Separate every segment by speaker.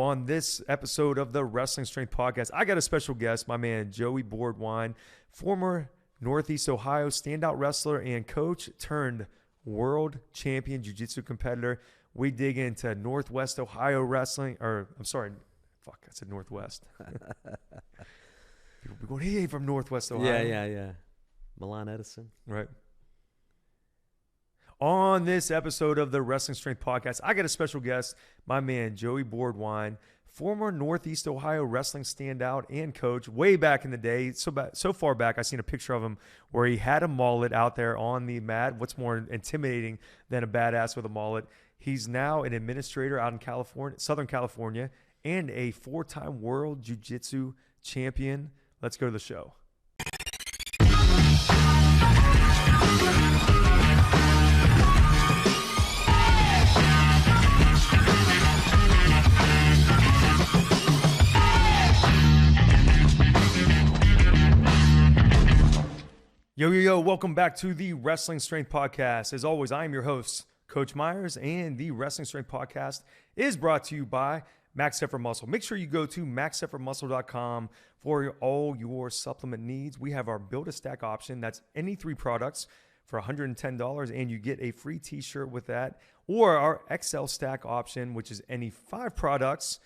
Speaker 1: On this episode of the Wrestling Strength Podcast, I got a special guest, my man Joey Boardwine, former Northeast Ohio standout wrestler and coach turned world champion jiu-jitsu competitor. We dig into Northwest Ohio wrestling, I said Northwest. People be going, hey, from Northwest Ohio.
Speaker 2: Yeah. Milan Edison.
Speaker 1: Right. On this episode of the Wrestling Strength Podcast, I got a special guest, my man Joey Boardwine, former Northeast Ohio wrestling standout and coach way back in the day. So far back, I seen a picture of him where he had a mullet out there on the mat. What's more intimidating than a badass with a mullet? He's now an administrator out in California, Southern California, and a 4-time world jiu-jitsu champion. Let's go to the show. Yo, welcome back to the Wrestling Strength Podcast. As always, I am your host, Coach Myers, and the Wrestling Strength Podcast is brought to you by Max Effort Muscle. Make sure you go to maxeffortmuscle.com for all your supplement needs. We have our Build a Stack option. That's any 3 products for $110, and you get a free t-shirt with that. Or our XL Stack option, which is any 5 products,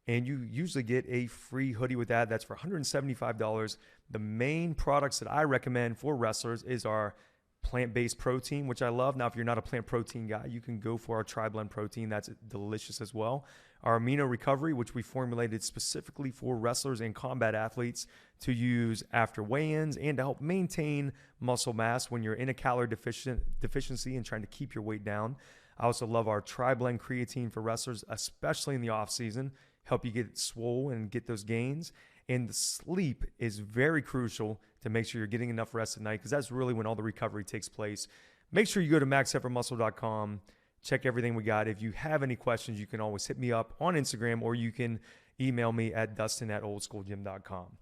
Speaker 1: and you usually get a free hoodie with that. That's for $175. The main products that I recommend for wrestlers is our plant-based protein, which I love. Now, if you're not a plant protein guy, you can go for our Tri-Blend protein. That's delicious as well. Our Amino Recovery, which we formulated specifically for wrestlers and combat athletes to use after weigh-ins and to help maintain muscle mass when you're in a calorie deficiency and trying to keep your weight down. I also love our Tri-Blend creatine for wrestlers, especially in the off-season. Help you get swole and get those gains. And the sleep is very crucial to make sure you're getting enough rest at night, because that's really when all the recovery takes place. Make sure you go to maxeffortmuscle.com, check everything we got. If you have any questions, you can always hit me up on Instagram, or you can email me at dustin@oldschooljim.com.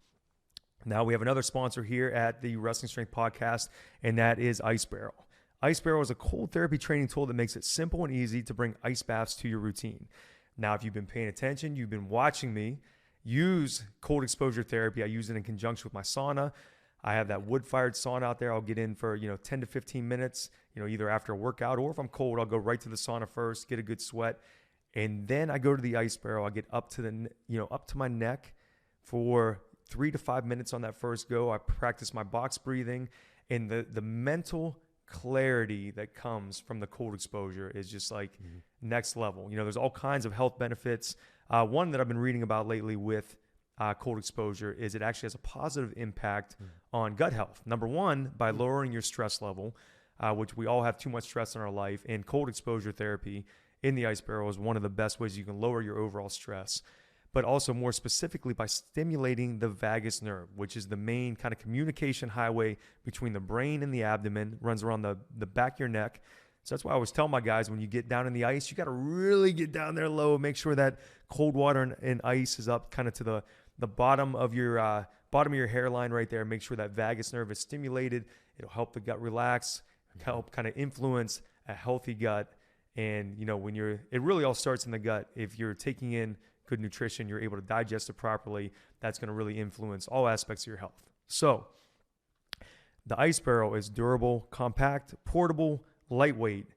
Speaker 1: Now, we have another sponsor here at the Wrestling Strength Podcast, and that is Ice Barrel. Ice Barrel is a cold therapy training tool that makes it simple and easy to bring ice baths to your routine. Now, if you've been paying attention, you've been watching me use cold exposure therapy. I use it in conjunction with my sauna. I have that wood-fired sauna out there. I'll get in for 10 to 15 minutes, either after a workout, or if I'm cold, I'll go right to the sauna first, get a good sweat, and then I go to the ice barrel. I get up to up to my neck for 3 to 5 minutes on that first go. I practice my box breathing, and the mental clarity that comes from the cold exposure is just like next level. There's all kinds of health benefits. One that I've been reading about lately with cold exposure is it actually has a positive impact on gut health. Number one, by lowering your stress level, which we all have too much stress in our life, and cold exposure therapy in the ice barrel is one of the best ways you can lower your overall stress. But also more specifically by stimulating the vagus nerve, which is the main kind of communication highway between the brain and the abdomen, runs around the back of your neck. So that's why I always tell my guys, when you get down in the ice, you got to really get down there low, make sure that cold water and ice is up kind of to the bottom of your hairline right there. Make sure that vagus nerve is stimulated. It'll help the gut relax, help kind of influence a healthy gut. And, it really all starts in the gut. If you're taking in good nutrition, you're able to digest it properly, that's going to really influence all aspects of your health. So the ice barrel is durable, compact, portable, lightweight.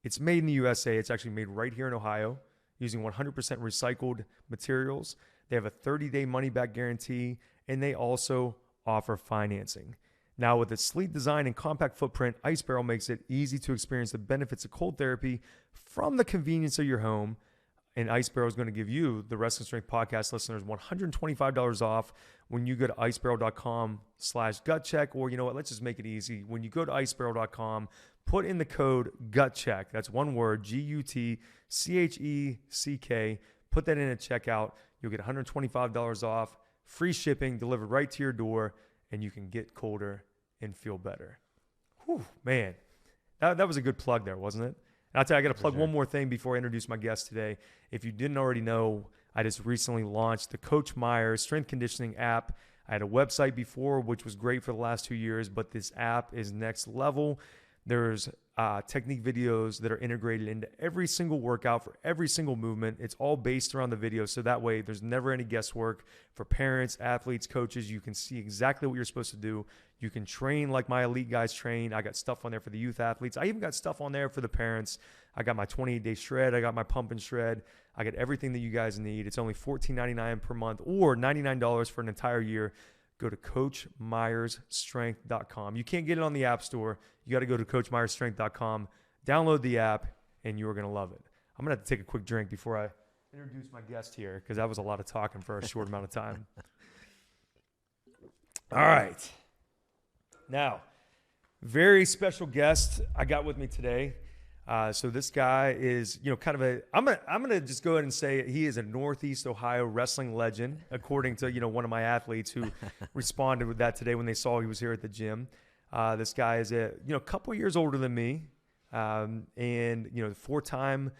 Speaker 1: It's made in the USA. It's actually made right here in Ohio using 100% recycled materials. They have a 30-day money-back guarantee, and they also offer financing. Now, with its sleek design and compact footprint, Ice Barrel makes it easy to experience the benefits of cold therapy from the convenience of your home. And Ice Barrel is going to give you, the Wrestling Strength Podcast listeners, $125 off when you go to icebarrel.com/gutcheck. Or you know what, let's just make it easy. When you go to icebarrel.com, put in the code GUTCHECK. That's one word, GUTCHECK. Put that in at checkout. You'll get $125 off, free shipping delivered right to your door, and you can get colder and feel better. Whew, man, that was a good plug there, wasn't it? And I'll tell you, I got to plug one more thing before I introduce my guest today. If you didn't already know, I just recently launched the Coach Myers Strength Conditioning app. I had a website before, which was great for the last 2 years, but this app is next level. There's technique videos that are integrated into every single workout for every single movement. It's all based around the video. So that way there's never any guesswork for parents, athletes, coaches. You can see exactly what you're supposed to do. You can train like my elite guys train. I got stuff on there for the youth athletes. I even got stuff on there for the parents. I got my 28-day shred. I got my pump and shred. I got everything that you guys need. It's only $14.99 per month or $99 for an entire year. Go to CoachMyersStrength.com. You can't get it on the App Store. You got to go to CoachMyersStrength.com, download the app, and you are going to love it. I'm going to have to take a quick drink before I introduce my guest here because that was a lot of talking for a short amount of time. All right. Now, very special guest I got with me today. So this guy is, kind of I'm gonna just go ahead and say he is a Northeast Ohio wrestling legend, according to, one of my athletes who responded with that today when they saw he was here at the gym. This guy is a couple years older than me, and four-time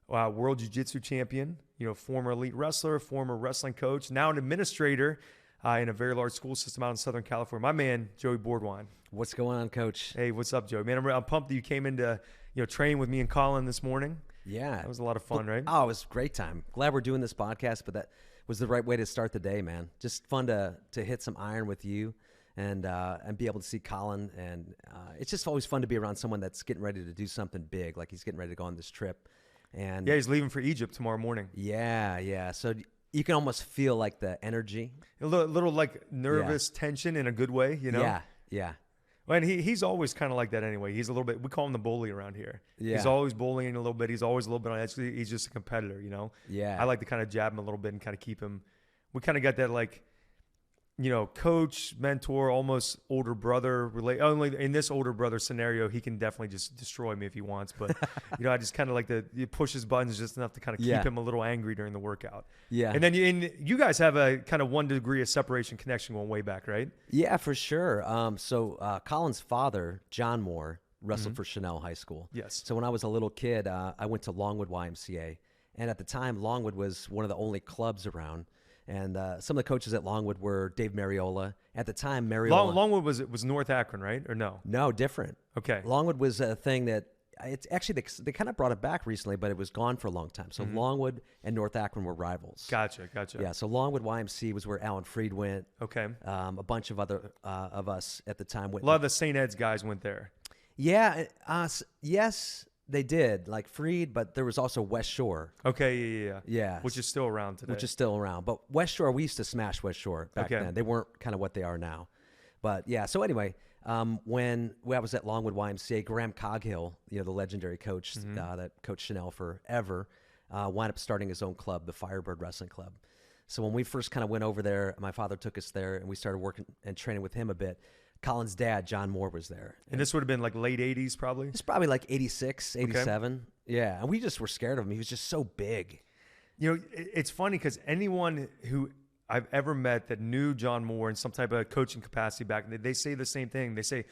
Speaker 1: world Jiu-Jitsu champion, former elite wrestler, former wrestling coach, now an administrator in a very large school system out in Southern California. My man, Joey Boardwine.
Speaker 2: What's going on, Coach?
Speaker 1: Hey, what's up, Joey? Man, I'm pumped that you came into train with me and Colin this morning.
Speaker 2: Yeah.
Speaker 1: That was a lot of fun, right?
Speaker 2: Oh, it was a great time. Glad we're doing this podcast, but that was the right way to start the day, man. Just fun to hit some iron with you and be able to see Colin. And it's just always fun to be around someone that's getting ready to do something big, like he's getting ready to go on this trip. And
Speaker 1: yeah, he's leaving for Egypt tomorrow morning.
Speaker 2: Yeah. So you can almost feel like the energy.
Speaker 1: A little like nervous tension in a good way,
Speaker 2: Yeah.
Speaker 1: Well, and he's always kind of like that anyway. He's a little bit, we call him the bully around here. Yeah. He's always bullying a little bit. He's always a little bit on edge. He's just a competitor,
Speaker 2: Yeah.
Speaker 1: I like to kind of jab him a little bit and kind of keep him. We kind of got that coach, mentor, almost older brother. Only in this older brother scenario, he can definitely just destroy me if he wants. But, I just kind of like to push his buttons just enough to kind of keep him a little angry during the workout.
Speaker 2: Yeah.
Speaker 1: And then you guys have a kind of 1 degree of separation connection going way back, right?
Speaker 2: Yeah, for sure. So Colin's father, John Moore, wrestled for Chanel High School.
Speaker 1: Yes.
Speaker 2: So when I was a little kid, I went to Longwood YMCA. And at the time, Longwood was one of the only clubs around. And some of the coaches at Longwood were Dave Mariola. At the time, Mariola...
Speaker 1: Longwood was North Akron, right? Or no?
Speaker 2: No, different.
Speaker 1: Okay.
Speaker 2: Longwood was a thing that... It's actually, they kind of brought it back recently, but it was gone for a long time. So Longwood and North Akron were rivals.
Speaker 1: Gotcha.
Speaker 2: Yeah, so Longwood YMC was where Alan Freed went.
Speaker 1: Okay.
Speaker 2: A bunch of other of us at the time went.
Speaker 1: A lot of the St. Ed's guys went there.
Speaker 2: Yeah. Yes, they did. Like Freed, but there was also West Shore.
Speaker 1: Okay,
Speaker 2: Yeah.
Speaker 1: Which is still around today.
Speaker 2: But West Shore, we used to smash West Shore back then. They weren't kind of what they are now. But yeah, so anyway, when I was at Longwood YMCA, Graham Coghill, the legendary coach that coached Chanel forever, wound up starting his own club, the Firebird Wrestling Club. So when we first kind of went over there, my father took us there, and we started working and training with him a bit. Colin's dad, John Moore, was there.
Speaker 1: And this would have been like late 80s probably?
Speaker 2: It's probably like 86, 87. Okay. Yeah, and we just were scared of him. He was just so big.
Speaker 1: It's funny because anyone who I've ever met that knew John Moore in some type of coaching capacity back then, they say the same thing. They say,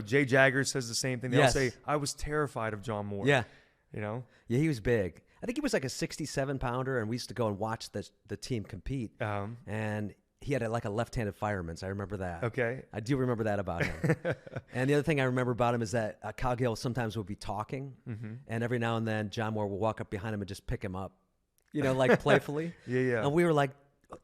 Speaker 1: Jay Jagger says the same thing. They all say, I was terrified of John Moore.
Speaker 2: Yeah.
Speaker 1: Yeah,
Speaker 2: he was big. I think he was like a 67-pounder, and we used to go and watch the team compete. And he had a left-handed fireman's. I remember that.
Speaker 1: Okay.
Speaker 2: I do remember that about him. And the other thing I remember about him is that Coghill sometimes would be talking, and every now and then John Moore would walk up behind him and just pick him up, like playfully.
Speaker 1: Yeah.
Speaker 2: And we were like,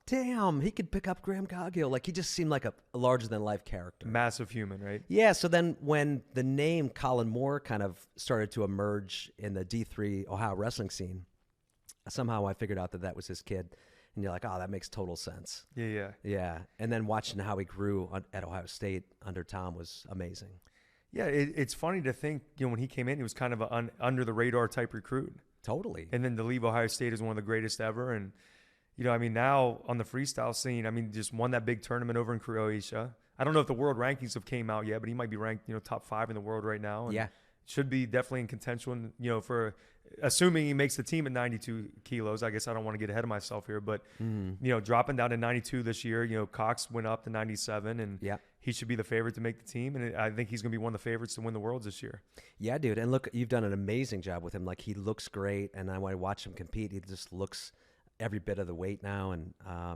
Speaker 2: damn, he could pick up Graham Coghill. Like, he just seemed like a larger-than-life character.
Speaker 1: Massive human, right?
Speaker 2: Yeah, so then when the name Colin Moore kind of started to emerge in the D3 Ohio wrestling scene, somehow I figured out that was his kid. And you're like, oh, that makes total sense.
Speaker 1: Yeah.
Speaker 2: Yeah, and then watching how he grew at Ohio State under Tom was amazing. Yeah,
Speaker 1: it's funny to think, when he came in, he was kind of an under-the-radar type recruit.
Speaker 2: Totally.
Speaker 1: And then to leave Ohio State as one of the greatest ever. And now on the freestyle scene, just won that big tournament over in Croatia. I don't know if the world rankings have came out yet, but he might be ranked, top 5 in the world right now. And should be definitely in contention, for assuming he makes the team at 92 kilos. I guess I don't want to get ahead of myself here, but, dropping down to 92 this year, Cox went up to 97 and he should be the favorite to make the team. And I think he's going to be one of the favorites to win the Worlds this year. Yeah, dude. And look, you've done an amazing job with him. Like, he looks great. And when I watch him compete, he just looks every bit of the weight now. And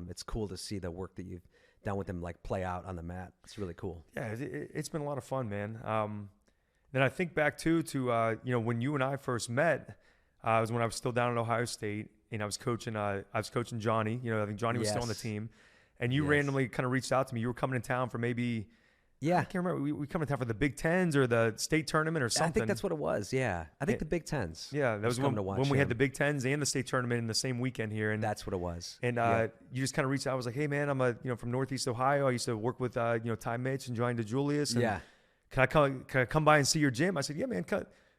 Speaker 1: it's cool to see the work that you've done with him, play out on the mat. It's really cool. Yeah, it's been a lot of fun, man. Then I think back to when you and I first met, was when I was still down at Ohio State, and I was coaching Johnny. I think Johnny was still on the team, and you randomly kind of reached out to me. You were coming in town for maybe. Yeah, I can't remember. We come in town for the Big Tens or the state tournament or something.
Speaker 2: I think that's what it was. Yeah, I think the Big Tens.
Speaker 1: Yeah, that was when we had the Big Tens and the state tournament in the same weekend here. And
Speaker 2: that's what it was.
Speaker 1: And you just kind of reached out. I was like, hey man, I'm from Northeast Ohio. I used to work with Ty Mitch and Johnny DeJulius. And can I come by and see your gym? I said, yeah man,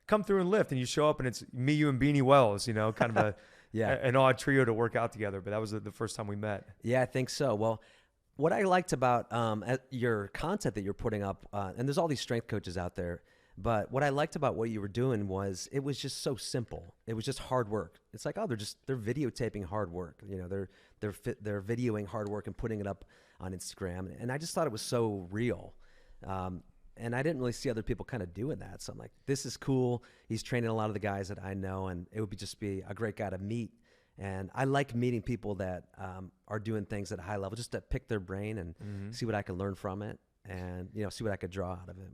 Speaker 1: come through and lift. And you show up and it's me, you, and Beanie Wells. Kind of an odd trio to work out together. But that was the first time we met.
Speaker 2: Yeah, I think so. Well. What I liked about your content that you're putting up, and there's all these strength coaches out there, but what I liked about what you were doing was it was just so simple. It was just hard work. It's like, they're videotaping hard work. They're videoing hard work and putting it up on Instagram, and I just thought it was so real. And I didn't really see other people kind of doing that. So I'm like, this is cool. He's training a lot of the guys that I know, and it would just be a great guy to meet. And I like meeting people that are doing things at a high level, just to pick their brain and see what I can learn from it, and see what I could draw out of it.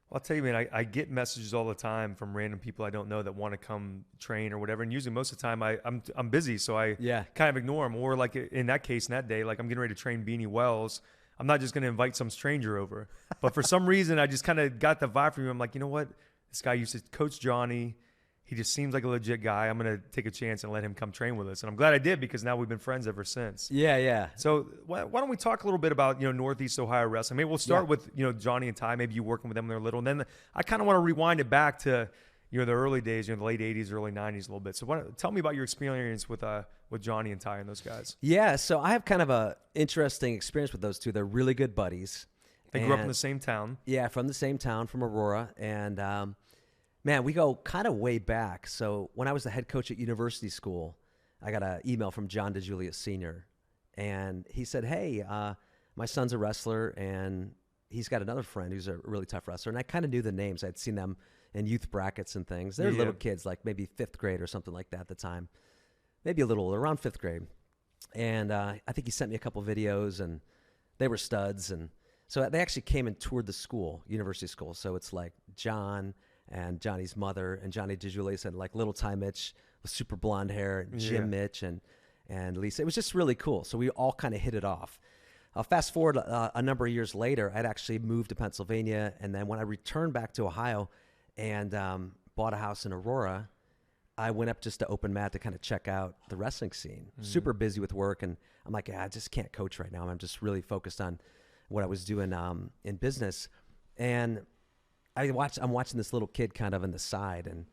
Speaker 1: Well, I'll tell you, man, I get messages all the time from random people I don't know that want to come train or whatever. And usually most of the time I'm busy, so I kind of ignore them. Or like in that case, in that day, like I'm getting ready to train Beanie Wells. I'm not just going to invite some stranger over. But for some reason, I just kind of got the vibe from you. I'm like, you know what? This guy used to coach Johnny. He just seems like a legit guy. I'm going to take a chance and let him come train with us. And I'm glad I did, because now we've been friends ever since.
Speaker 2: Yeah.
Speaker 1: So why don't we talk a little bit about, Northeast Ohio wrestling? Maybe we'll start with, Johnny and Ty, maybe you working with them when they're little. And then I kind of want to rewind it back to, the early days, the late 80s, early 90s a little bit. So tell me about your experience with Johnny and Ty and those guys.
Speaker 2: Yeah, so I have kind of a interesting experience with those two. They're really good buddies.
Speaker 1: They grew up in the same town.
Speaker 2: Yeah, from the same town, from Aurora. And man, we go kind of way back. So when I was the head coach at university school, I got an email from John DeJulius Sr. And he said, hey, my son's a wrestler, and he's got another friend who's a really tough wrestler. And I kind of knew the names. I'd seen them in youth brackets and things. They're little kids, like maybe 5th grade or something like that at the time. Maybe a little older, around 5th grade. And I think he sent me a couple videos, and they were studs. And so they actually came and toured the school, university school. So it's like John and Johnny's mother and Johnny DeJulius and like little Ty Mitch with super blonde hair, and Jim Mitch and Lisa. It was just really cool. So we all kind of hit it off. Fast forward a number of years later, I'd actually moved to Pennsylvania. And then when I returned back to Ohio and bought a house in Aurora, I went up just to open mat to kind of check out the wrestling scene. Super busy with work. And I'm like, I just can't coach right now. I'm just really focused on what I was doing in business. And I'm watching this little kid kind of in the side, and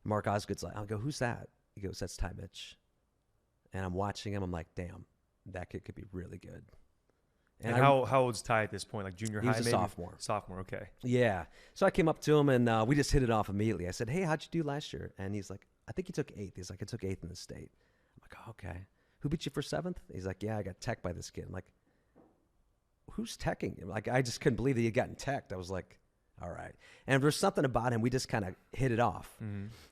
Speaker 2: Mark Osgood's like, I'll go, who's that? He goes, that's Ty Mitch. And I'm watching him. I'm like, damn, that kid could be really good.
Speaker 1: And how old's Ty at this point? Like junior high, maybe?
Speaker 2: He was a sophomore.
Speaker 1: Sophomore, okay.
Speaker 2: Yeah. So I came up to him, and we just hit it off immediately. I said, hey, how'd you do last year? And he's like, I think he took 8th. He's like, I took 8th in the state. I'm like, oh, okay. Who beat you for 7th? He's like, yeah, I got teched by this kid. I'm like, who's teching him? Like, I just couldn't believe that he had gotten teched. I was like, all right. And there's something about him. We just kind of hit it off.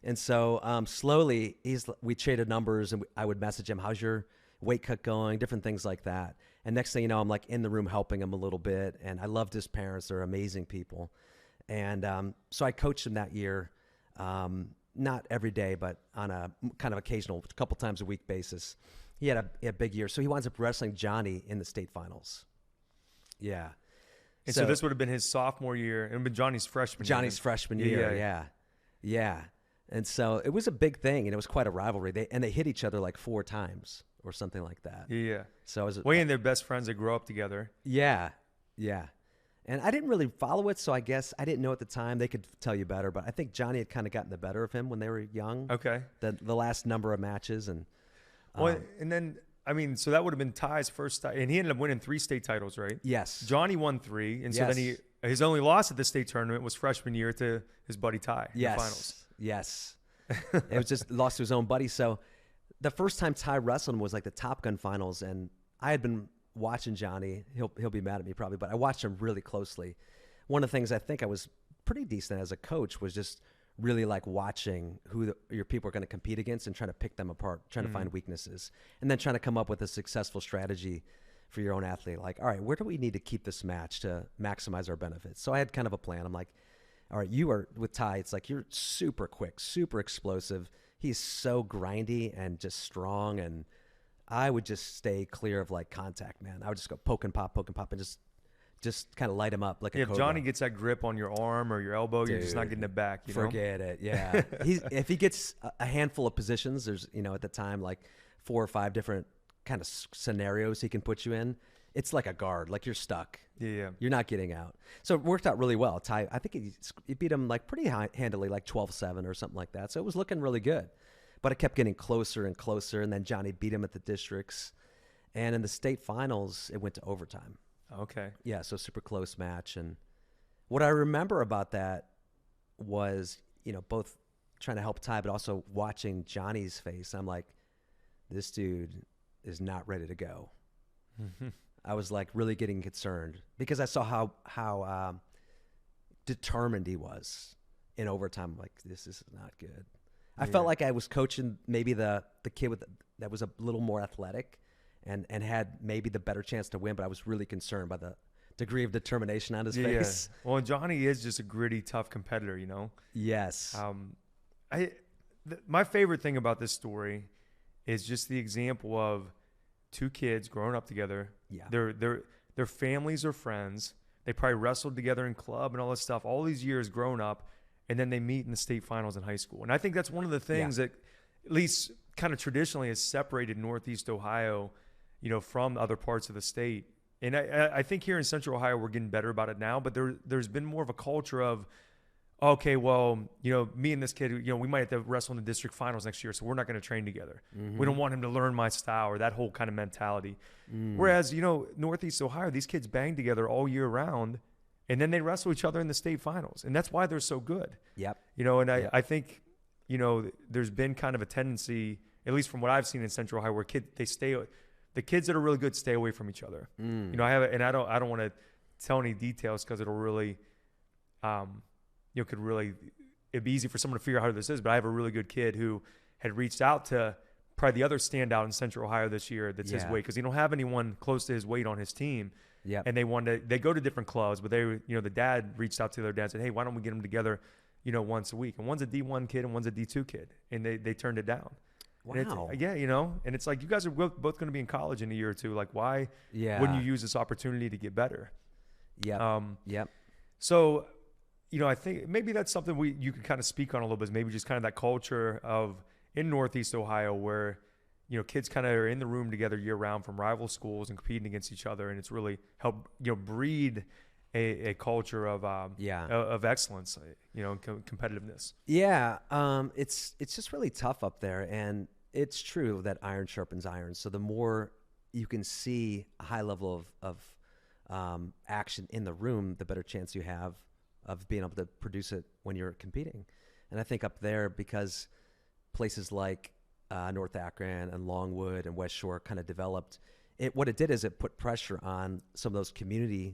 Speaker 2: And so slowly we traded numbers, and I would message him, how's your weight cut going? Different things like that. And next thing you know, I'm like in the room helping him a little bit. And I loved his parents. They're amazing people. And so I coached him that year, not every day, but on a kind of occasional, a couple times a week basis. He had a big year. So he winds up wrestling Johnny in the state finals. Yeah.
Speaker 1: And so this would have been his sophomore year. It would have been Johnny's freshman year.
Speaker 2: Johnny's freshman year, yeah. And so it was a big thing, and it was quite a rivalry. They hit each other like 4 times or something like that.
Speaker 1: Yeah.
Speaker 2: So it was
Speaker 1: and they're best friends. They grow up together.
Speaker 2: Yeah. And I didn't really follow it, so I guess I didn't know at the time. They could tell you better, but I think Johnny had kind of gotten the better of him when they were young.
Speaker 1: Okay.
Speaker 2: The last number of matches. And
Speaker 1: and then, I mean, so that would have been Ty's first, and he ended up winning 3 state titles, right?
Speaker 2: Yes.
Speaker 1: Johnny won 3, and so then his only loss at the state tournament was freshman year to his buddy Ty in the finals.
Speaker 2: Yes. It was just lost to his own buddy. So the first time Ty wrestled was like the Top Gun finals, and I had been watching Johnny. He'll be mad at me probably, but I watched him really closely. One of the things I think I was pretty decent as a coach was just really like watching who your people are going to compete against and trying to pick them apart, trying to find weaknesses, and then trying to come up with a successful strategy for your own athlete. Like, all right, where do we need to keep this match to maximize our benefits? So I had kind of a plan. I'm like, all right, you are with Ty. It's like you're super quick, super explosive. He's so grindy and just strong. And I would just stay clear of like contact, man. I would just go poke and pop, and just kind of light him up like a
Speaker 1: if
Speaker 2: cobra.
Speaker 1: Johnny gets that grip on your arm or your elbow, you're just not getting it back.
Speaker 2: Forget it. Yeah. If he gets a handful of positions, there's, at the time, like 4 or 5 different kind of scenarios he can put you in. It's like a guard, like you're stuck.
Speaker 1: Yeah.
Speaker 2: You're not getting out. So it worked out really well. Ty, I think he beat him like pretty handily, like 12-7 or something like that. So it was looking really good. But it kept getting closer and closer. And then Johnny beat him at the districts. And in the state finals, it went to overtime.
Speaker 1: Okay.
Speaker 2: Yeah, so super close match. And what I remember about that was, both trying to help Ty, but also watching Johnny's face. I'm like, this dude is not ready to go. I was like really getting concerned because I saw how determined he was in overtime. Like, this is not good. I felt like I was coaching maybe the kid that was a little more athletic and had maybe the better chance to win, but I was really concerned by the degree of determination on his face.
Speaker 1: Well, Johnny is just a gritty, tough competitor,
Speaker 2: Yes.
Speaker 1: My favorite thing about this story is just the example of 2 kids growing up together.
Speaker 2: Yeah.
Speaker 1: Their families are friends. They probably wrestled together in club and all this stuff all these years growing up, and then they meet in the state finals in high school. And I think that's one of the things that, at least kind of traditionally, has separated Northeast Ohio, from other parts of the state. And I think here in Central Ohio, we're getting better about it now, but there's been more of a culture of, okay, well, me and this kid, we might have to wrestle in the district finals next year, so we're not going to train together. Mm-hmm. We don't want him to learn my style, or that whole kind of mentality. Whereas, Northeast Ohio, these kids bang together all year round, and then they wrestle each other in the state finals. And that's why they're so good.
Speaker 2: Yep.
Speaker 1: I think, there's been kind of a tendency, at least from what I've seen in Central Ohio, where the kids that are really good stay away from each other. I don't want to tell any details because it'll really, it'd be easy for someone to figure out who this is, but I have a really good kid who had reached out to probably the other standout in Central Ohio this year that's his weight, because he don't have anyone close to his weight on his team. Yeah. And they go to different clubs, but the dad reached out to their dad and said, hey, why don't we get them together, once a week? And one's a D1 kid and one's a D2 kid. And they turned it down.
Speaker 2: Wow.
Speaker 1: And it's like, you guys are both going to be in college in a year or two. Like, why wouldn't you use this opportunity to get better?
Speaker 2: Yeah.
Speaker 1: So, I think maybe that's something you could kind of speak on a little bit, maybe just kind of that culture of in Northeast Ohio where, kids kind of are in the room together year round from rival schools and competing against each other. And it's really helped, breed a culture of excellence, and competitiveness.
Speaker 2: Yeah. It's just really tough up there. And it's true that iron sharpens iron. So the more you can see a high level of action in the room, the better chance you have of being able to produce it when you're competing. And I think up there, because places like North Akron and Longwood and West Shore kind of developed, what it did is it put pressure on some of those communities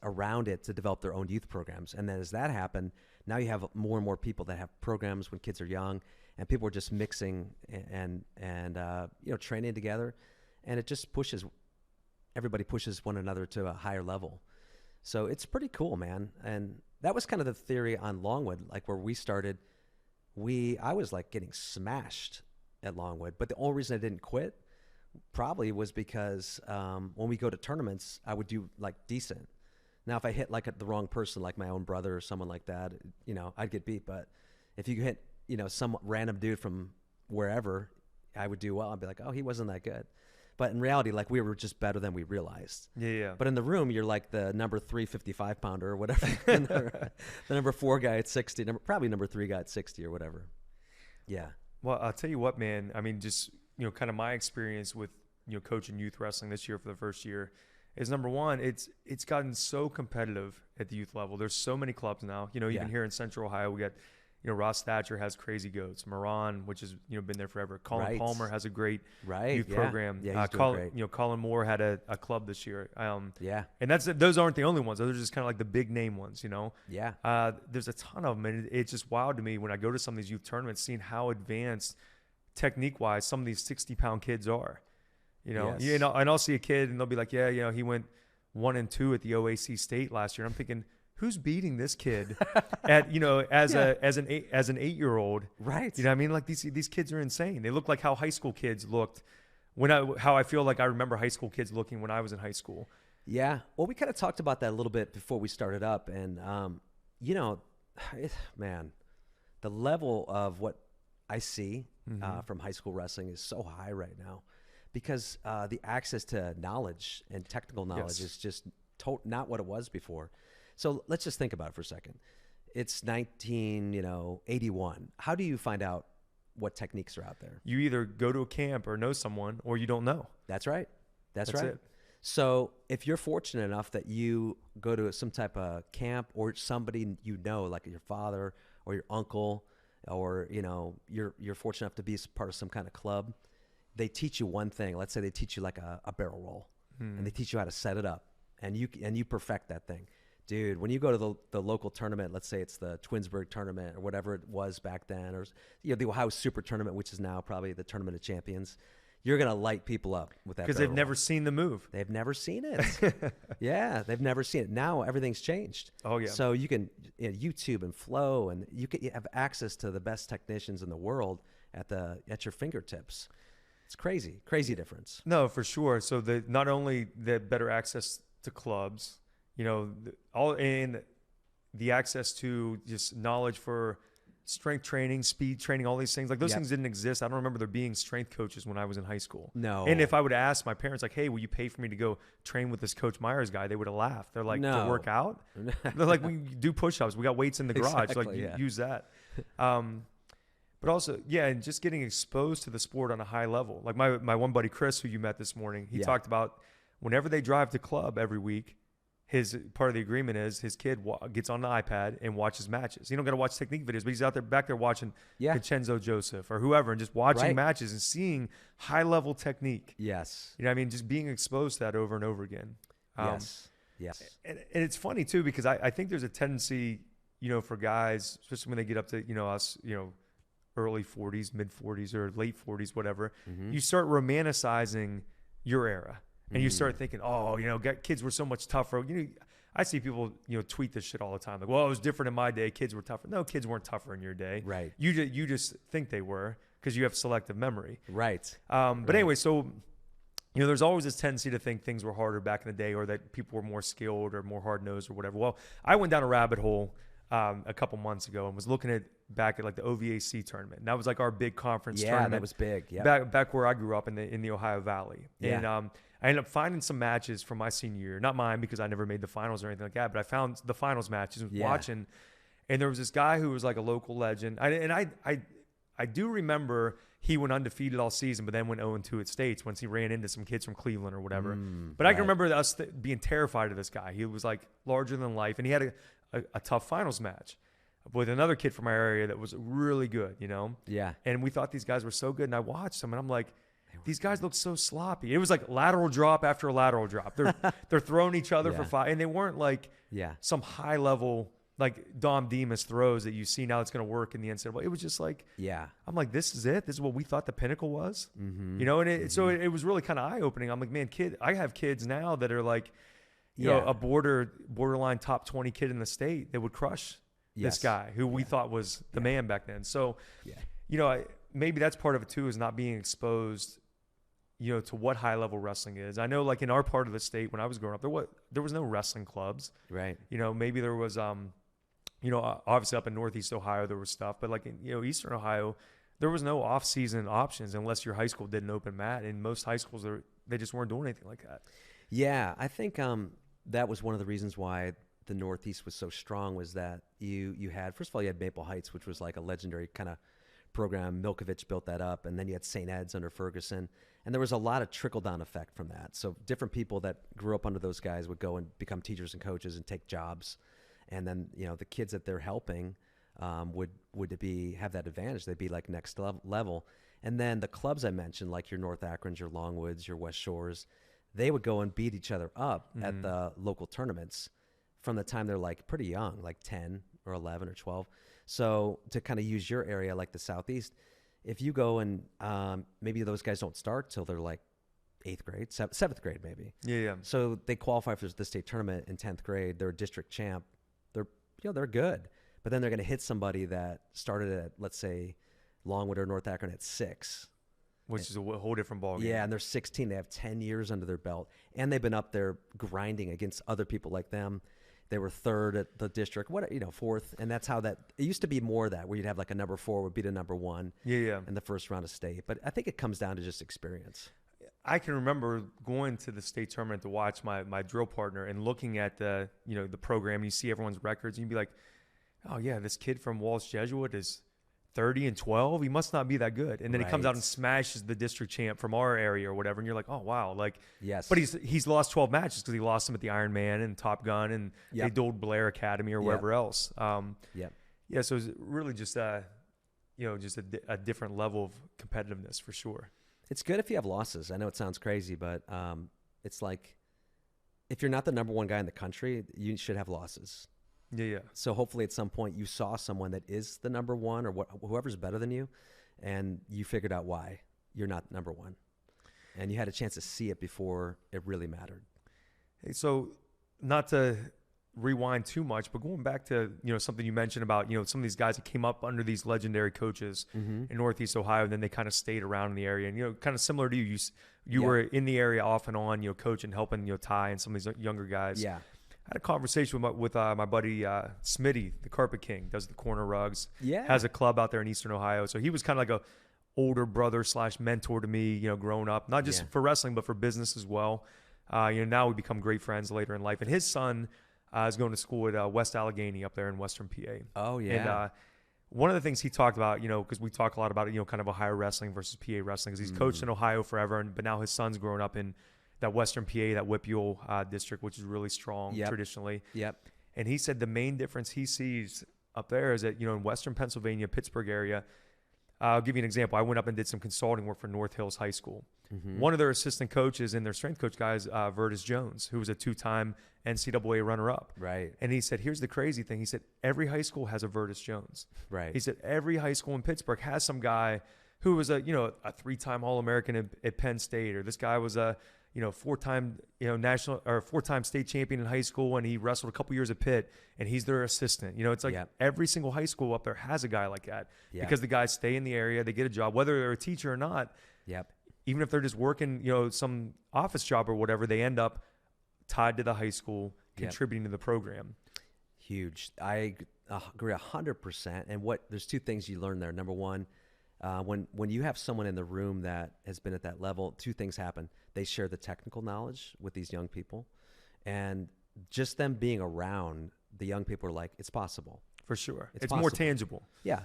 Speaker 2: around it to develop their own youth programs. And then as that happened, now you have more and more people that have programs when kids are young, and people are just mixing and training together, and it just everybody pushes one another to a higher level. So it's pretty cool, man. And that was kind of the theory on Longwood, like where we started. I was like getting smashed at Longwood, but the only reason I didn't quit probably was because when we go to tournaments, I would do like decent. Now, if I hit like the wrong person, like my own brother or someone like that, I'd get beat. But if you hit, some random dude from wherever, I would do well. I'd be like, oh, he wasn't that good. But in reality, like, we were just better than we realized.
Speaker 1: Yeah.
Speaker 2: But in the room, you're like the number 3 55-pounder or whatever. the number 4 guy at 60, probably number 3 guy at 60 or whatever. Yeah.
Speaker 1: Well, I'll tell you what, man. I mean, just, kind of my experience with, coaching youth wrestling this year for the first year is, number one, it's gotten so competitive at the youth level. There's so many clubs now. Even here in Central Ohio, we got, Ross Thatcher has Crazy Goats. Moran, which has been there forever. Colin Palmer has a great youth program.
Speaker 2: Yeah, he's doing great.
Speaker 1: Colin Moore had a club this year. And those aren't the only ones. Those are just kind of like the big name ones.
Speaker 2: Yeah.
Speaker 1: There's a ton of them, and it's just wild to me when I go to some of these youth tournaments, seeing how advanced technique-wise some of these 60-pound kids are.
Speaker 2: Yes.
Speaker 1: And I'll see a kid and they'll be like, he went 1-2 at the OAC state last year. I'm thinking, who's beating this kid at, as an 8-year-old.
Speaker 2: Right.
Speaker 1: You know what I mean? Like these kids are insane. They look like how high school kids looked how I feel like I remember high school kids looking when I was in high school.
Speaker 2: Yeah. Well, we kind of talked about that a little bit before we started up. And, man, the level of what I see from high school wrestling is so high right now because the access to knowledge and technical knowledge is just not what it was before. So let's just think about it for a second. It's 1981. How do you find out what techniques are out there?
Speaker 1: You either go to a camp or know someone, or you don't know.
Speaker 2: That's right. That's right.
Speaker 1: It.
Speaker 2: So if you're fortunate enough that you go to some type of camp or somebody like your father or your uncle, or you're fortunate enough to be part of some kind of club, they teach you one thing. Let's say they teach you like a barrel roll, and they teach you how to set it up, and you perfect that thing. Dude, when you go to the local tournament, let's say it's the Twinsburg tournament or whatever it was back then, or the Ohio Super Tournament, which is now probably the Tournament of Champions, you're going to light people up with that.
Speaker 1: Because they've never seen the move.
Speaker 2: They've never seen it. Yeah, they've never seen it. Now everything's changed.
Speaker 1: Oh, yeah.
Speaker 2: So you can YouTube and Flow, and you have access to the best technicians in the world at your fingertips. It's crazy difference.
Speaker 1: No, for sure. So not only the better access to clubs, all in the access to just knowledge for strength training, speed training, all these things. Like those things didn't exist. I don't remember there being strength coaches when I was in high school.
Speaker 2: No.
Speaker 1: And if I would ask my parents, like, hey, will you pay for me to go train with this Coach Myers guy? They would have laughed. They're like,
Speaker 2: no.
Speaker 1: To work out? They're like, we do push-ups. We got weights in the garage.
Speaker 2: Exactly,
Speaker 1: Use that. But also, and just getting exposed to the sport on a high level. Like my one buddy, Chris, who you met this morning, he talked about whenever they drive to club every week, his part of the agreement is his kid gets on the iPad and watches matches. You don't got to watch technique videos, but he's back there watching Vincenzo Joseph or whoever and just watching matches and seeing high level technique.
Speaker 2: Yes.
Speaker 1: You know what I mean? Just being exposed to that over and over again.
Speaker 2: Yes.
Speaker 1: And it's funny too, because I think there's a tendency, for guys, especially when they get up to, us, early 40s, mid 40s or late 40s, whatever, you start romanticizing your era. And you start thinking, kids were so much tougher. I see people, tweet this shit all the time. Like, well, it was different in my day. Kids were tougher. No, kids weren't tougher in your day.
Speaker 2: Right.
Speaker 1: You just think they were because you have selective memory.
Speaker 2: Right.
Speaker 1: But anyway, so, there's always this tendency to think things were harder back in the day or that people were more skilled or more hard-nosed or whatever. Well, I went down a rabbit hole a couple months ago and was looking back at like the OVAC tournament. And that was like our big conference tournament.
Speaker 2: Yeah, that was big. Yeah.
Speaker 1: Back where I grew up in the Ohio Valley.
Speaker 2: Yeah.
Speaker 1: And I ended up finding some matches from my senior year. Not mine because I never made the finals or anything like that, but I found the finals matches and was watching. And there was this guy who was like a local legend. I do remember he went undefeated all season, but then went 0-2 at States once he ran into some kids from Cleveland or whatever. But I can remember us being terrified of this guy. He was like larger than life, and he had a tough finals match with another kid from our area that was really good,
Speaker 2: Yeah.
Speaker 1: And we thought these guys were so good, and I watched them, and I'm like, these guys look so sloppy. It was like lateral drop after lateral drop. They're throwing each other for 5, and they weren't like some high level like Dom Demas throws that you see now that's going to work in the NCAA. It was just like, I'm like, this is it. This is what we thought the pinnacle was, and so it was really kind of eye opening. I'm like, man, I have kids now that are like, a borderline top 20 kid in the state that would crush this guy who we thought was the man back then. So, maybe that's part of it too, is not being exposed, to what high level wrestling is. I know like in our part of the state, when I was growing up, there was no wrestling clubs.
Speaker 2: Right.
Speaker 1: Maybe there was, obviously up in Northeast Ohio, there was stuff, but like in, Eastern Ohio, there was no off season options unless your high school did an open mat. And most high schools, they just weren't doing anything like that.
Speaker 2: Yeah. I think, that was one of the reasons why the Northeast was so strong, was that you had, first of all, you had Maple Heights, which was like a legendary kind of program. Milkovich built that up, and then you had St. Ed's under Ferguson, and there was a lot of trickle-down effect from that. So different people that grew up under those guys would go and become teachers and coaches and take jobs, and then the kids that they're helping would have that advantage. They'd be like next level. And then the clubs I mentioned, like your North Akrons, your Longwoods, your West Shores, they would go and beat each other up at the local tournaments from the time they're like pretty young, like 10 or 11 or 12. So to kind of use your area, like the Southeast, if you go and maybe those guys don't start till they're like 8th grade, 7th grade maybe.
Speaker 1: Yeah.
Speaker 2: So they qualify for the state tournament in 10th grade. They're a district champ. They're they're good. But then they're going to hit somebody that started at, let's say, Longwood or North Akron at 6.
Speaker 1: Which is a whole different ballgame.
Speaker 2: Yeah, and they're 16. They have 10 years under their belt. And they've been up there grinding against other people like them. They were 3rd at the district, 4th. And that's how it used to be more that, where you'd have like a number 4 would beat a number 1 in the first round of state. But I think it comes down to just experience.
Speaker 1: I can remember going to the state tournament to watch my drill partner and looking at the program. And you see everyone's records and you'd be like, oh, yeah, this kid from Walsh Jesuit is 30-12. He must not be that good. And then he comes out and smashes the district champ from our area or whatever. And you're like, oh, wow. Like,
Speaker 2: yes.
Speaker 1: But he's lost 12 matches because he lost them at the Ironman and Top Gun and they dueled Blair Academy or wherever else. Yeah. So it's really just, just a different level of competitiveness for sure.
Speaker 2: It's good if you have losses. I know it sounds crazy, but it's like if you're not the number 1 guy in the country, you should have losses.
Speaker 1: Yeah.
Speaker 2: So hopefully at some point you saw someone that is the number 1 or whoever's better than you, and you figured out why you're not number 1. And you had a chance to see it before it really mattered.
Speaker 1: Hey, so not to rewind too much, but going back to, something you mentioned about, some of these guys that came up under these legendary coaches in Northeast Ohio, and then they kind of stayed around in the area. And, kind of similar to you, you were in the area off and on, coaching, helping, Ty and some of these younger guys. Yeah. I had a conversation with my buddy Smitty, the Carpet King, does the corner rugs. Yeah. Has a club out there in Eastern Ohio. So he was kind of like a older brother / mentor to me, growing up, not just for wrestling, but for business as well. Now we become great friends later in life. And his son is going to school at West Allegheny up there in Western PA. Oh, yeah. And one of the things he talked about, because we talk a lot about it, kind of Ohio wrestling versus PA wrestling, because he's coached in Ohio forever, but now his son's growing up in that Western PA, that Whipple district, which is really strong traditionally. Yep. And he said the main difference he sees up there is that, in Western Pennsylvania, Pittsburgh area, I'll give you an example. I went up and did some consulting work for North Hills High School. One of their assistant coaches and their strength coach guys, Vertus Jones, who was a 2-time NCAA runner-up. Right. And he said, here's the crazy thing. He said, every high school has a Vertus Jones. Right. He said, every high school in Pittsburgh has some guy who was a 3-time All-American at Penn State, or this guy was a 4-time, national or 4-time state champion in high school, and he wrestled a couple years at Pitt, and he's their assistant. It's like every single high school up there has a guy like that because the guys stay in the area, they get a job, whether they're a teacher or not. Yep. Even if they're just working, some office job or whatever, they end up tied to the high school, contributing to the program.
Speaker 2: Huge. I agree 100%. And there's 2 things you learn there. Number one, when you have someone in the room that has been at that level, 2 things happen. They share the technical knowledge with these young people, and just them being around the young people are like, it's possible. For sure. It's more tangible. Yeah.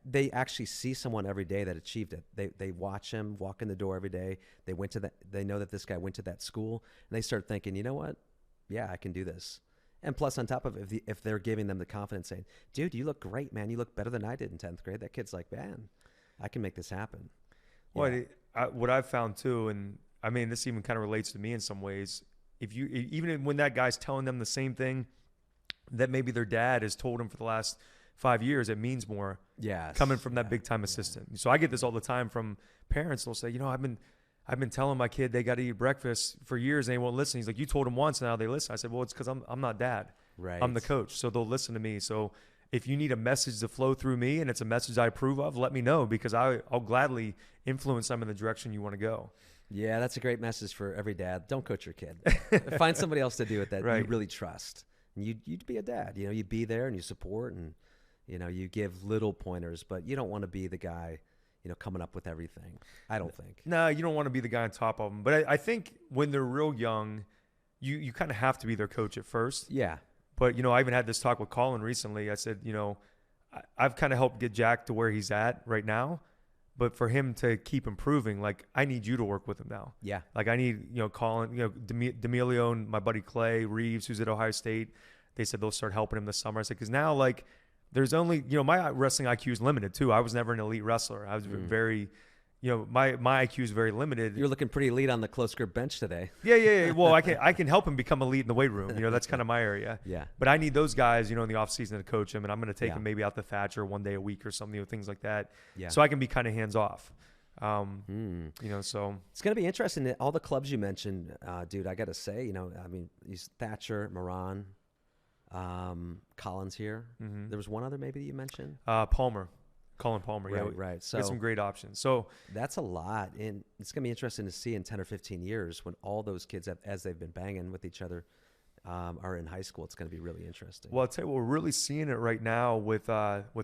Speaker 2: They actually see someone every day that achieved it. They watch him walk in the door every day. They know that this guy went to that school, and they start thinking, you know what? Yeah, I can do this. And plus, on top of it, if they're giving them the confidence saying, dude, you look great, man. You look better than I did in 10th grade. That kid's like, man, I can make this happen.
Speaker 1: Well, what I've found too, and I mean, this even kind of relates to me in some ways. Even when that guy's telling them the same thing that maybe their dad has told them for the last 5 years, it means more. Yeah, coming from that big time assistant. So I get this all the time from parents. They'll say, I've been telling my kid they got to eat breakfast for years and they won't listen. He's like, you told them once, now they listen. I said, well, it's because I'm not dad. Right. I'm the coach, so they'll listen to me. So if you need a message to flow through me and it's a message I approve of, let me know, because I'll gladly influence them in the direction you want to go.
Speaker 2: Yeah, that's a great message for every dad. Don't coach your kid. Find somebody else to do it that you really trust. And you'd be a dad. You be there and you support and, you give little pointers, but you don't want to be the guy, coming up with everything. I don't think.
Speaker 1: No, you don't want to be the guy on top of them. But I think when they're real young, you kind of have to be their coach at first. Yeah. But, I even had this talk with Colin recently. I said, I've kind of helped get Jack to where he's at right now. But for him to keep improving, like, I need you to work with him now. Yeah. Like, I need, Colin, D'Amelio and my buddy Clay Reeves, who's at Ohio State, they said they'll start helping him this summer. I said, because now, like, there's only, my wrestling IQ is limited, too. I was never an elite wrestler. I was very, my IQ is very limited.
Speaker 2: You're looking pretty elite on the close grip bench today.
Speaker 1: Yeah. Well, I can help him become elite in the weight room. That's kind of my area. Yeah. But I need those guys, in the off season to coach him, and I'm going to take him maybe out the Thatcher one day a week or something, things like that. Yeah. So I can be kind of hands off. So
Speaker 2: it's going to be interesting. All the clubs you mentioned, dude, I got to say, these Thatcher, Moran, Collins here. There was one other maybe that you mentioned.
Speaker 1: Colin Palmer.
Speaker 2: Right.
Speaker 1: So some great options. So
Speaker 2: that's a lot, and it's gonna be interesting to see in 10 or 15 years when all those kids, as they've been banging with each other, are in high school. It's gonna be really interesting.
Speaker 1: Well, I'll tell you, we're really seeing it right now with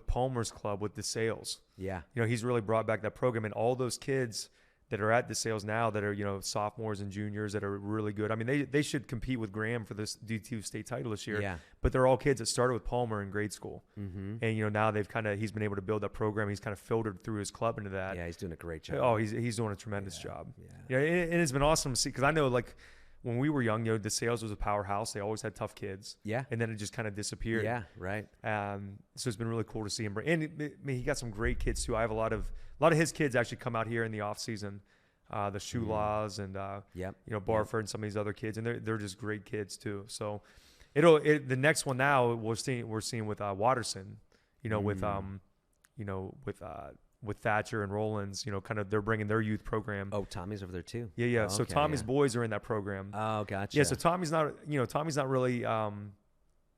Speaker 1: Palmer's club with DeSales.
Speaker 2: Yeah.
Speaker 1: He's really brought back that program, and all those kids that are at DeSales now that are, sophomores and juniors that are really good. I mean, they should compete with Graham for this D2 state title this year.
Speaker 2: Yeah.
Speaker 1: But they're all kids that started with Palmer in grade school.
Speaker 2: Mm-hmm.
Speaker 1: And, now he's been able to build that program. He's kind of filtered through his club into that.
Speaker 2: Yeah, he's doing a great job.
Speaker 1: Oh, he's doing a tremendous job.
Speaker 2: Yeah.
Speaker 1: And it's been awesome to see, because I know, like, when we were young, DeSales was a powerhouse. They always had tough kids.
Speaker 2: Yeah.
Speaker 1: And then it just kind of disappeared.
Speaker 2: Yeah, right.
Speaker 1: So it's been really cool to see him. And he got some great kids too. I have a lot of his kids actually come out here in the off season. The Shoe Laws and Barford and some of these other kids, and they're just great kids too. So the next one now we're seeing with Watterson, with Thatcher and Rollins, kind of they're bringing their youth program.
Speaker 2: Oh, Tommy's over there too.
Speaker 1: Yeah.
Speaker 2: Oh,
Speaker 1: so Tommy's boys are in that program.
Speaker 2: Oh, gotcha.
Speaker 1: Yeah. So Tommy's not really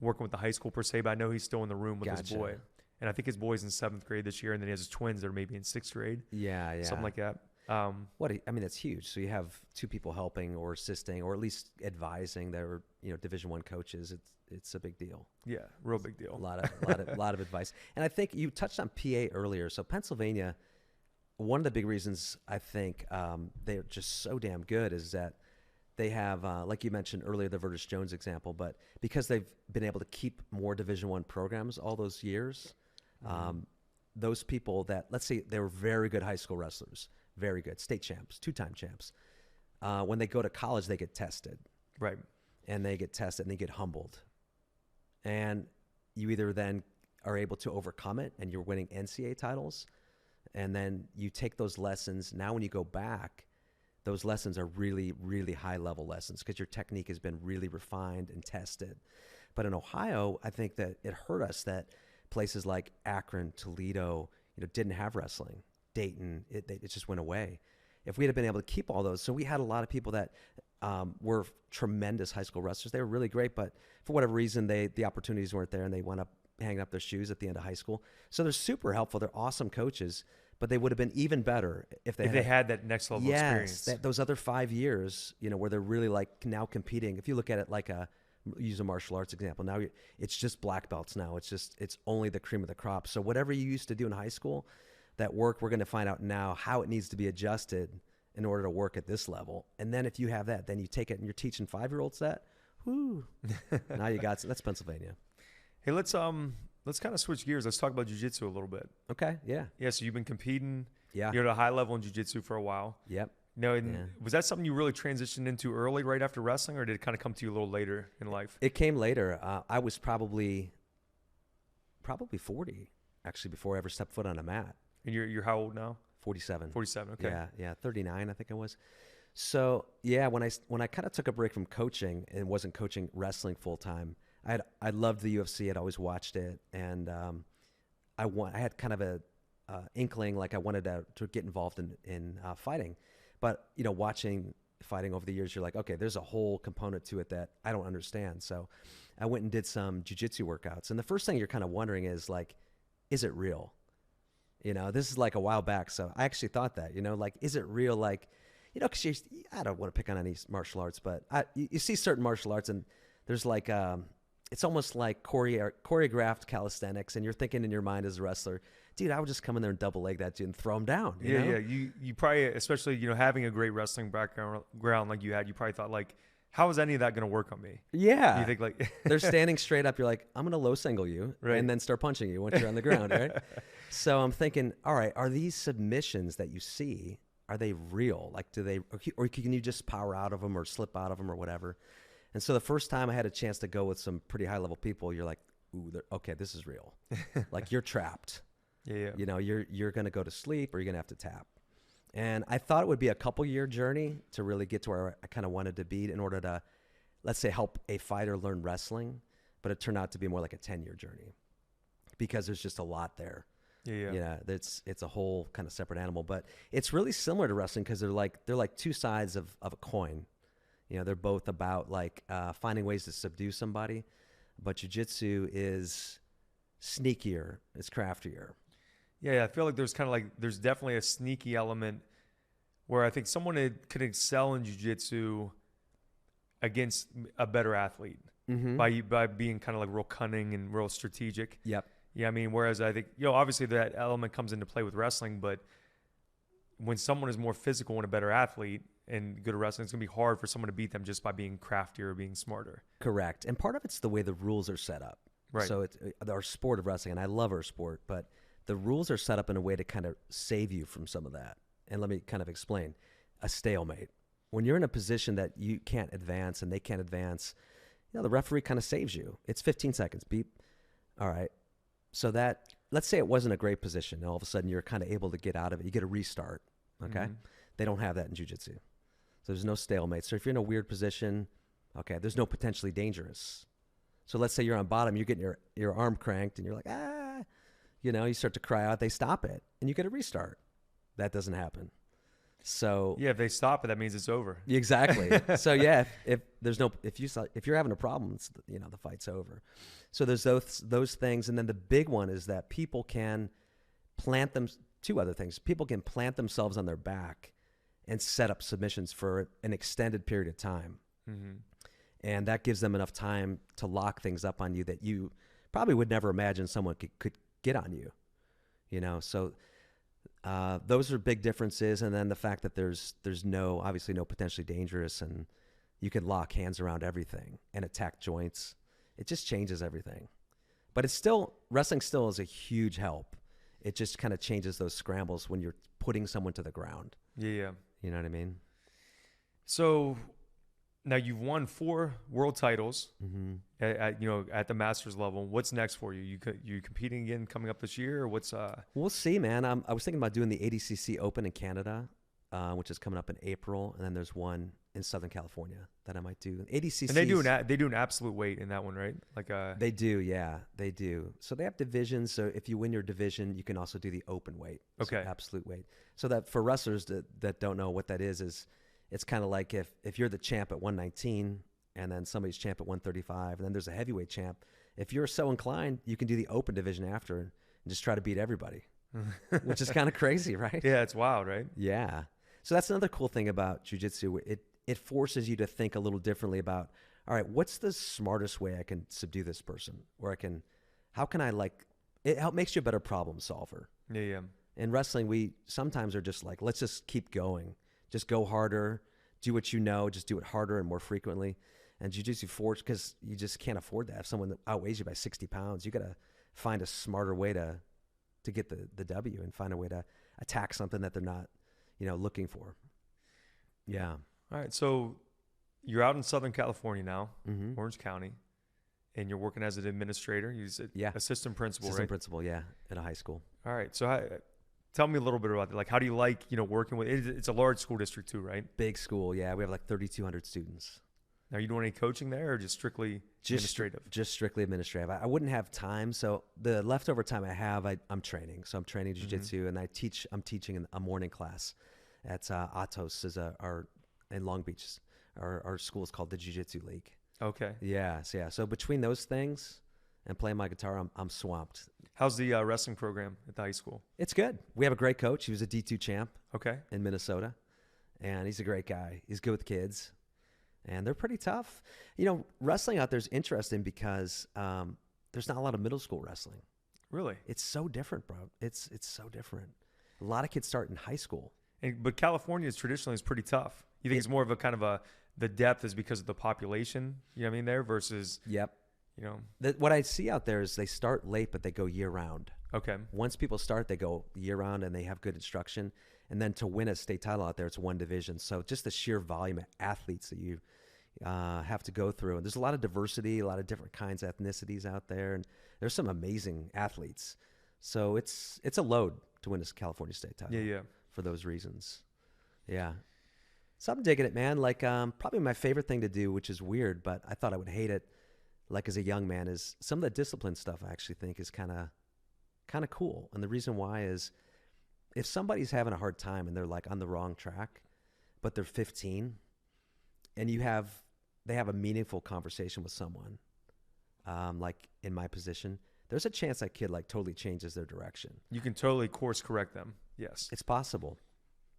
Speaker 1: working with the high school per se, but I know he's still in the room with his boy. And I think his boy's in 7th grade this year, and then he has his twins that are maybe in 6th grade.
Speaker 2: Yeah.
Speaker 1: Something like that.
Speaker 2: That's huge. So you have 2 people helping or assisting or at least advising that are, Division I coaches. It's a big deal.
Speaker 1: Yeah, real big deal.
Speaker 2: A lot of advice. And I think you touched on PA earlier. So Pennsylvania, one of the big reasons I think they're just so damn good is that they have, like you mentioned earlier, the Vertus Jones example, but because they've been able to keep more Division I programs all those years, those people that, let's say they were very good high school wrestlers, very good state champs, 2-time champs. When they go to college, they get tested.
Speaker 1: Right.
Speaker 2: And they get tested and they get humbled. And you either then are able to overcome it and you're winning NCAA titles. And then you take those lessons. Now, when you go back, those lessons are really, really high level lessons because your technique has been really refined and tested. But in Ohio, I think that it hurt us that places like Akron, Toledo, didn't have wrestling. Dayton, it just went away. If we had been able to keep all those, so we had a lot of people that were tremendous high school wrestlers. They were really great, but for whatever reason, the opportunities weren't there, and they wound up hanging up their shoes at the end of high school. So they're super helpful. They're awesome coaches, but they would have been even better if they had that next level experience. Yes, those other 5 years, where they're really like now competing. If you look at it like use a martial arts example, now it's just black belts now. It's only the cream of the crop. So whatever you used to do in high school, that work, we're going to find out now how it needs to be adjusted in order to work at this level. And then if you have that, then you take it and you're teaching 5-year-olds that. Whoo! Now you got that's Pennsylvania. Hey,
Speaker 1: let's kind of switch gears. Let's talk about jiu-jitsu a little bit.
Speaker 2: Okay. Yeah.
Speaker 1: Yeah. So you've been competing.
Speaker 2: Yeah.
Speaker 1: You're at a high level in jiu-jitsu for a while.
Speaker 2: Yep.
Speaker 1: Was that something you really transitioned into early, right after wrestling, or did it kind of come to you a little later in life?
Speaker 2: It came later. I was probably 40 actually before I ever stepped foot on a mat.
Speaker 1: And you're how old now?
Speaker 2: 47.
Speaker 1: 47. Okay.
Speaker 2: Yeah. 39, I think I was. So yeah, when I kind of took a break from coaching and wasn't coaching wrestling full time, I loved the UFC. I'd always watched it, and I had kind of a inkling like I wanted to get involved in fighting, but watching fighting over the years, you're like, okay, there's a whole component to it that I don't understand. So I went and did some jiu-jitsu workouts, and the first thing you're kind of wondering is like, is it real? This is like a while back. So I actually thought that, like, is it real? Like, because I don't want to pick on any martial arts, but you see certain martial arts and there's like, it's almost like choreographed calisthenics, and you're thinking in your mind as a wrestler, dude, I would just come in there and double leg that dude and throw him down. You know?
Speaker 1: You probably, especially, having a great wrestling background like you had, you probably thought like, how is any of that going to work on me?
Speaker 2: Yeah.
Speaker 1: You think like
Speaker 2: they're standing straight up. You're like, I'm going to low single you, right, and then start punching you once you're on the ground, right? So I'm thinking, all right, are these submissions that you see, are they real? Like, or can you just power out of them or slip out of them or whatever? And so the first time I had a chance to go with some pretty high level people, you're like, ooh, okay, this is real. Like, you're trapped.
Speaker 1: Yeah.
Speaker 2: You're going to go to sleep or you're going to have to tap. And I thought it would be a couple-year journey to really get to where I kind of wanted to be in order to, let's say, help a fighter learn wrestling. But it turned out to be more like a 10-year journey because there's just a lot there. Yeah. It's a whole kind of separate animal. But it's really similar to wrestling because they're like two sides of a coin. They're both about like finding ways to subdue somebody. but jiu-jitsu is sneakier. It's craftier.
Speaker 1: Yeah, I feel like there's definitely a sneaky element where I think someone could excel in jiu-jitsu against a better athlete by being kind of like real cunning and real strategic.
Speaker 2: Yep.
Speaker 1: Yeah, I mean, whereas I think, obviously that element comes into play with wrestling, but when someone is more physical and a better athlete and good at wrestling, it's going to be hard for someone to beat them just by being craftier or being smarter.
Speaker 2: Correct. And part of it's the way the rules are set up.
Speaker 1: Right.
Speaker 2: So it's our sport of wrestling, and I love our sport, but the rules are set up in a way to kind of save you from some of that. And let me kind of explain. A stalemate. When you're in a position that you can't advance and they can't advance, the referee kind of saves you. It's 15 seconds. Beep. All right. So that, let's say it wasn't a great position, and all of a sudden you're kind of able to get out of it. You get a restart. Okay. They don't have that in jiu-jitsu. So there's no stalemate. So if you're in a weird position, okay, there's no potentially dangerous. So let's say you're on bottom, you're getting your arm cranked, and you're like, you start to cry out, they stop it, and you get a restart. That doesn't happen. So
Speaker 1: yeah, if they stop it, that means it's over.
Speaker 2: Exactly. So yeah, if you're having a problem, it's, the fight's over. So there's those things, and then the big one is that people can plant them. Two other things: people can plant themselves on their back and set up submissions for an extended period of time, and that gives them enough time to lock things up on you that you probably would never imagine someone could get on you. So. Those are big differences, and then the fact that there's obviously no potentially dangerous, and you can lock hands around everything and attack joints. It just changes everything. But wrestling still is a huge help. It just kind of changes those scrambles when you're putting someone to the ground.
Speaker 1: Yeah.
Speaker 2: You know what I mean?
Speaker 1: So now you've won 4 world titles at the Masters level. What's next for you? You competing again coming up this year, or what's?
Speaker 2: We'll see, man. I was thinking about doing the ADCC Open in Canada, which is coming up in April, and then there's one in Southern California that I might do. ADCC.
Speaker 1: And they do an absolute weight in that one, right?
Speaker 2: They do, yeah, they do. So they have divisions. So if you win your division, you can also do the open weight.
Speaker 1: Okay.
Speaker 2: So absolute weight. So that for wrestlers that don't know what that is. It's kind of like if you're the champ at 119 and then somebody's champ at 135 and then there's a heavyweight champ. If you're so inclined, you can do the open division after and just try to beat everybody, which is kind of crazy, right?
Speaker 1: Yeah, it's wild, right?
Speaker 2: Yeah. So that's another cool thing about jiu-jitsu. It forces you to think a little differently about, all right, what's the smartest way I can subdue this person? Or it makes you a better problem solver.
Speaker 1: Yeah.
Speaker 2: In wrestling, we sometimes are just like, let's just keep going. Just go harder, do what just do it harder and more frequently. And jiu-jitsu because you just can't afford that. If someone outweighs you by 60 pounds, you got to find a smarter way to get the W and find a way to attack something that they're not, looking for. Yeah.
Speaker 1: All right. So you're out in Southern California now, Orange County, and you're working as an administrator. You're assistant principal,
Speaker 2: Assistant principal, yeah, at a high school.
Speaker 1: All right. So tell me a little bit about that. Like, how do you like, working with it? It's a large school district too, right?
Speaker 2: Big school, yeah. We have like 3,200 students.
Speaker 1: Now, are you doing any coaching there, or just strictly administrative?
Speaker 2: Just strictly administrative. I wouldn't have time, so the leftover time I have, I'm training. So I'm training jiu-jitsu, and I'm teaching in a morning class at Atos in Long Beach. Our school is called the Jiu-Jitsu League.
Speaker 1: Okay.
Speaker 2: Yeah. So between those things and playing my guitar, I'm swamped.
Speaker 1: How's the wrestling program at the high school?
Speaker 2: It's good. We have a great coach. He was a D2 champ.
Speaker 1: Okay.
Speaker 2: In Minnesota, and he's a great guy. He's good with kids, and they're pretty tough. Wrestling out there is interesting because there's not a lot of middle school wrestling.
Speaker 1: Really?
Speaker 2: It's so different, bro. It's so different. A lot of kids start in high school.
Speaker 1: But California traditionally is pretty tough. You think it's more of a kind of the depth is because of the population, there versus.
Speaker 2: Yep.
Speaker 1: What
Speaker 2: I see out there is they start late, but they go year round.
Speaker 1: Okay.
Speaker 2: Once people start, they go year round and they have good instruction. And then to win a state title out there, it's one division. So just the sheer volume of athletes that you have to go through. And there's a lot of diversity, a lot of different kinds of ethnicities out there. And there's some amazing athletes. So it's a load to win this California state title.
Speaker 1: Yeah.
Speaker 2: For those reasons. Yeah. So I'm digging it, man. Like probably my favorite thing to do, which is weird, but I thought I would hate it. Like as a young man, is some of the discipline stuff I actually think is kind of cool. And the reason why is if somebody's having a hard time and they're like on the wrong track, but they're 15 and they have a meaningful conversation with someone, like in my position, there's a chance that kid like totally changes their direction.
Speaker 1: You can totally course correct them. Yes.
Speaker 2: It's possible.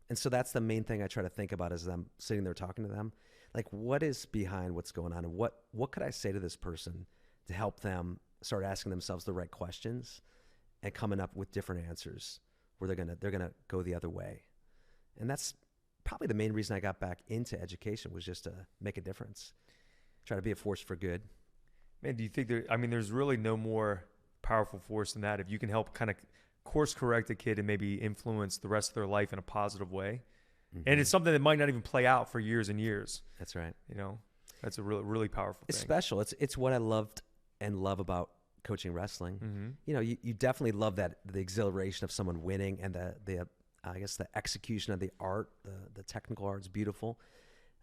Speaker 2: And so that's the main thing I try to think about as I'm sitting there talking to them. Like, what is behind what's going on? And what could I say to this person to help them start asking themselves the right questions and coming up with different answers where they're gonna go the other way. And that's probably the main reason I got back into education, was just to make a difference. Try to be a force for good.
Speaker 1: Man, do you think there's really no more powerful force than that? If you can help kind of course correct a kid and maybe influence the rest of their life in a positive way. Mm-hmm. And it's something that might not even play out for years and years.
Speaker 2: That's right.
Speaker 1: That's a really, really powerful thing.
Speaker 2: It's special. It's what I loved and love about coaching wrestling. Mm-hmm. You definitely love the exhilaration of someone winning, and the I guess the execution of the art, the technical art is beautiful.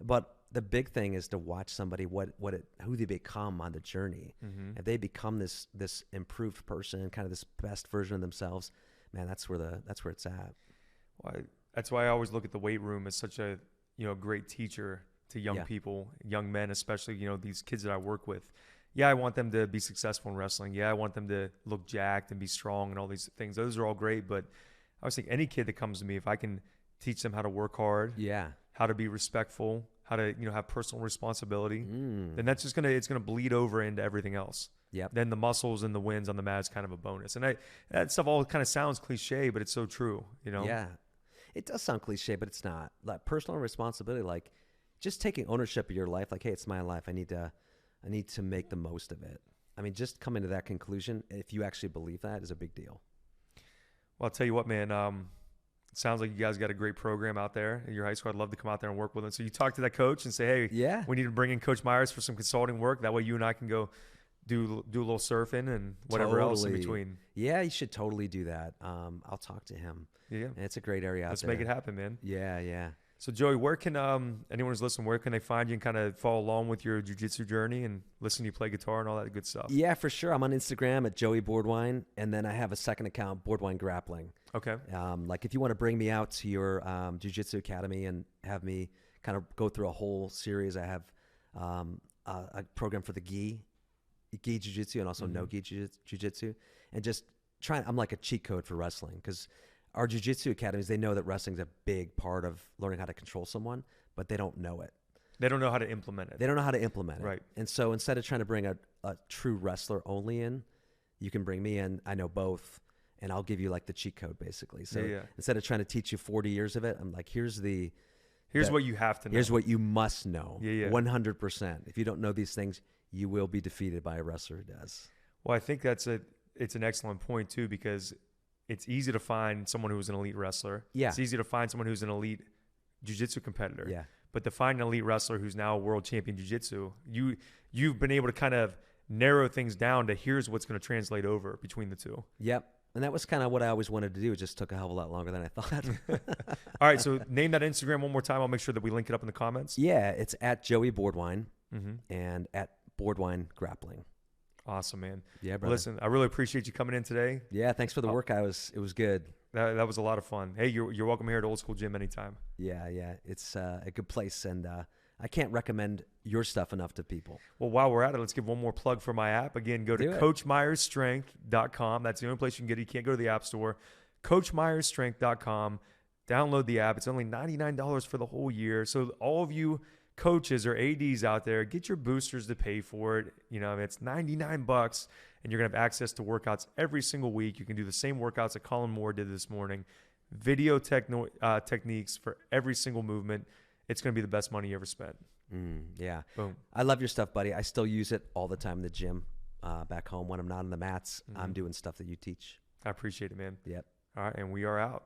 Speaker 2: But the big thing is to watch somebody who they become on the journey. Mm-hmm. If they become this improved person, kind of this best version of themselves, man, that's where it's at.
Speaker 1: Well, that's why I always look at the weight room as such a great teacher to young people, young men, especially these kids that I work with. Yeah, I want them to be successful in wrestling. Yeah, I want them to look jacked and be strong and all these things. Those are all great, but I always think any kid that comes to me, if I can teach them how to work hard, how to be respectful, how to have personal responsibility, then that's just it's gonna bleed over into everything else.
Speaker 2: Yep.
Speaker 1: Then the muscles and the wins on the mat is kind of a bonus. And that stuff all kind of sounds cliche, but it's so true.
Speaker 2: Yeah, it does sound cliche, but it's not. Like personal responsibility, like just taking ownership of your life. Like, hey, it's my life. I need to make the most of it. I mean, just coming to that conclusion, if you actually believe that, is a big deal.
Speaker 1: Well, I'll tell you what, man. It sounds like you guys got a great program out there in your high school. I'd love to come out there and work with them. So you talk to that coach and say, hey, we need to bring in Coach Myers for some consulting work. That way you and I can go do a little surfing and whatever else in between.
Speaker 2: Yeah, you should totally do that. I'll talk to him.
Speaker 1: Yeah.
Speaker 2: And it's a great area out there.
Speaker 1: Let's make it happen, man.
Speaker 2: Yeah.
Speaker 1: So Joey, where can anyone who's listening, where can they find you and kind of follow along with your jiu-jitsu journey and listen to you play guitar and all that good stuff?
Speaker 2: Yeah, for sure. I'm on Instagram at Joey Boardwine, and then I have a second account, Boardwine Grappling.
Speaker 1: Okay.
Speaker 2: Like if you want to bring me out to your jiu-jitsu academy and have me kind of go through a whole series, I have a program for the gi jiu-jitsu and also no gi jiu-jitsu, and just I'm like a cheat code for wrestling, because our jiu-jitsu academies, they know that wrestling is a big part of learning how to control someone, but they don't know it.
Speaker 1: They don't know how to implement it.
Speaker 2: They don't know how to implement it.
Speaker 1: Right.
Speaker 2: And so instead of trying to bring a true wrestler only in, you can bring me in. I know both, and I'll give you like the cheat code basically. So instead of trying to teach you 40 years of it, I'm like, here's what you have to know. Here's what you must know. 100%. If you don't know these things, you will be defeated by a wrestler who does.
Speaker 1: Well, I think it's an excellent point too, because it's easy to find someone who's an elite wrestler.
Speaker 2: Yeah.
Speaker 1: It's easy to find someone who's an elite jiu-jitsu competitor.
Speaker 2: Yeah.
Speaker 1: But to find an elite wrestler who's now a world champion jiu-jitsu, you've been able to kind of narrow things down to here's what's going to translate over between the two.
Speaker 2: Yep. And that was kind of what I always wanted to do. It just took a hell of a lot longer than I thought.
Speaker 1: All right. So name that Instagram one more time. I'll make sure that we link it up in the comments.
Speaker 2: Yeah. It's at Joey Boardwine and at Boardwine Grappling.
Speaker 1: Awesome, man.
Speaker 2: Yeah, brother.
Speaker 1: Listen, I really appreciate you coming in today.
Speaker 2: Yeah, thanks for the work. It was good.
Speaker 1: That was a lot of fun. Hey, you're welcome here at Old School Gym anytime.
Speaker 2: Yeah. It's a good place, and I can't recommend your stuff enough to people.
Speaker 1: Well, while we're at it, let's give one more plug for my app. Again, go to CoachMyersStrength.com. That's the only place you can get it. You can't go to the App Store. CoachMyersStrength.com. Download the app. It's only $99 for the whole year. So all of you coaches or ADs out there, get your boosters to pay for it. It's $99 and you're going to have access to workouts every single week. You can do the same workouts that Colin Moore did this morning. Video techniques for every single movement. It's going to be the best money you ever spent.
Speaker 2: Yeah.
Speaker 1: Boom.
Speaker 2: I love your stuff, buddy. I still use it all the time in the gym back home when I'm not on the mats. I'm doing stuff that you teach.
Speaker 1: I appreciate it, man.
Speaker 2: Yep.
Speaker 1: All right. And we are out.